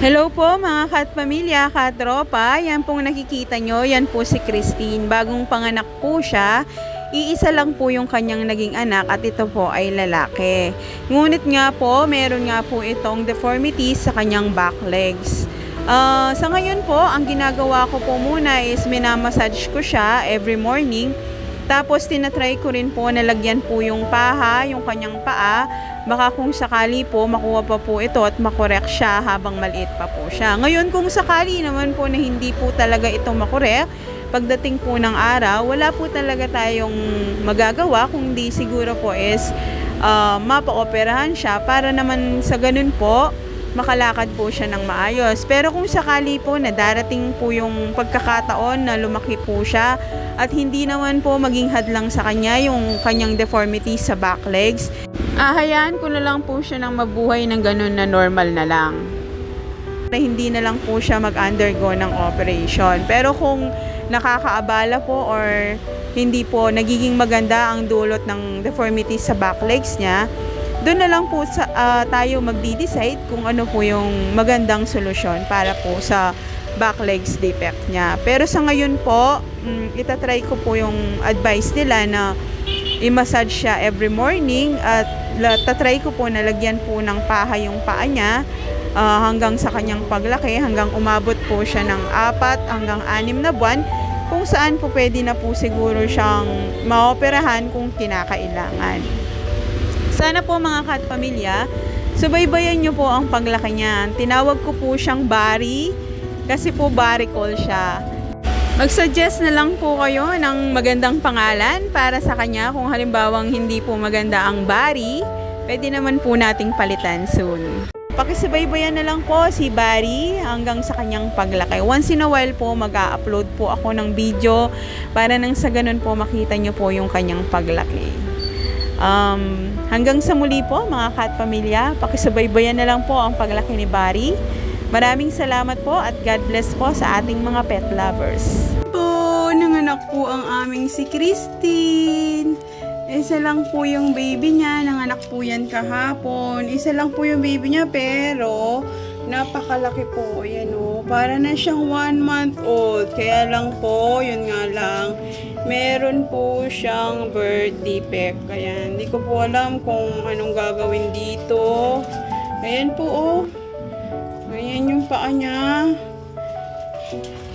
Hello po mga katpamilya, katropa. Yan pong nakikita nyo, yan po si Christine. Bagong panganak po siya. Iisa lang po yung kanyang naging anak at ito po ay lalaki. Ngunit nga po, meron nga po itong deformities sa kanyang back legs. Sa ngayon po, ang ginagawa ko po muna is minamassage ko siya every morning. Tapos tinatry ko rin po na lagyan po yung paha, yung kanyang paa. Baka kung sakali po makuha pa po ito at makorek siya habang maliit pa po siya. Ngayon kung sakali naman po na hindi po talaga ito makorek, pagdating po ng araw, wala po talaga tayong magagawa kung di siguro po is mapaoperahan siya para naman sa ganun po makalakad po siya ng maayos. Pero kung sakali po na darating po yung pagkakataon na lumaki po siya at hindi naman po maging hadlang sa kanya yung kanyang deformity sa back legs, hayaan ko na lang po siya ng mabuhay ng ganun na normal na lang. Na hindi na lang po siya mag-undergo ng operation. Pero kung nakakaabala po or hindi po nagiging maganda ang dulot ng deformity sa back legs niya, doon na lang po tayo magdi-decide kung ano po yung magandang solusyon para po sa back legs defect niya. Pero sa ngayon po, itatry ko po yung advice nila na i-massage siya every morning at tatry ko po na lagyan po ng paha yung paa niya hanggang sa kanyang paglaki, hanggang umabot po siya ng 4 hanggang 6 na buwan, kung saan po pwede na po siguro siyang maoperahan kung kinakailangan. Sana po mga katpamilya, subaybayan nyo po ang paglaki niya. Tinawag ko po siyang Barry kasi po varicose siya. Mag-suggest na lang po kayo ng magandang pangalan para sa kanya. Kung halimbawang hindi po maganda ang Barry, pwede naman po nating palitan soon. Pakisubaybayan na lang po si Barry hanggang sa kanyang paglaki. Once in a while po mag-a-upload po ako ng video para nang sa ganun po makita nyo po yung kanyang paglaki. Hanggang sa muli po mga katpamilya, pakisubaybayan na lang po ang paglaki ni Barry. Maraming salamat po at God bless po sa ating mga pet lovers. Po, nanganak po ang aming si Christine. Isa lang po yung baby niya, nanganak po yan kahapon. Isa lang po yung baby niya pero napakalaki po. Ayan o, para na siyang 1 month old. Kaya lang po, yun nga lang, meron po siyang birth defect. Kaya hindi ko po alam kung anong gagawin dito. Ayan po oh. Ayan yung paa niya.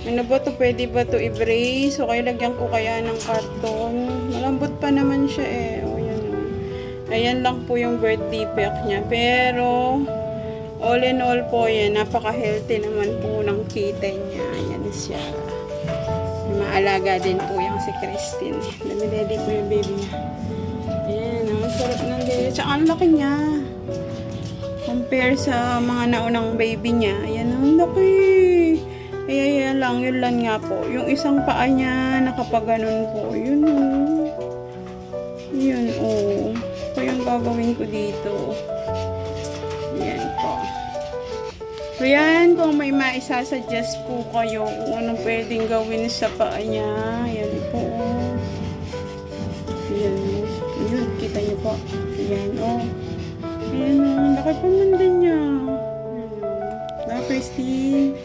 Ano ba to? Pwede ba to i-brace? O kaya lagyan ko kaya ng karton? Malambot pa naman siya eh. O yan o. Ayan lang po yung birth defect niya. Pero all in all po yan, napaka-healthy naman po ng kitten niya. Ayan siya. Maalaga din po yung si Christine. Dami-dadi po yung baby niya. Ayan, ang sarap ng dede. Tsaka ang laki niya. Compare sa mga naunang baby niya. Ayan, ang laki. Kaya yan lang, yun lang nga po. Yung isang paa niya, nakapaganon po. Yun o. Yun o. Ito yung gagawin ko dito. Yan po. So yan, kung may maisasuggest po kayo kung anong pwedeng gawin sa paa niya. Yan po. Yan. Yun, kita niyo po. Yan o. Ayan o. Laki pa man din niya. Ayan o. Christine.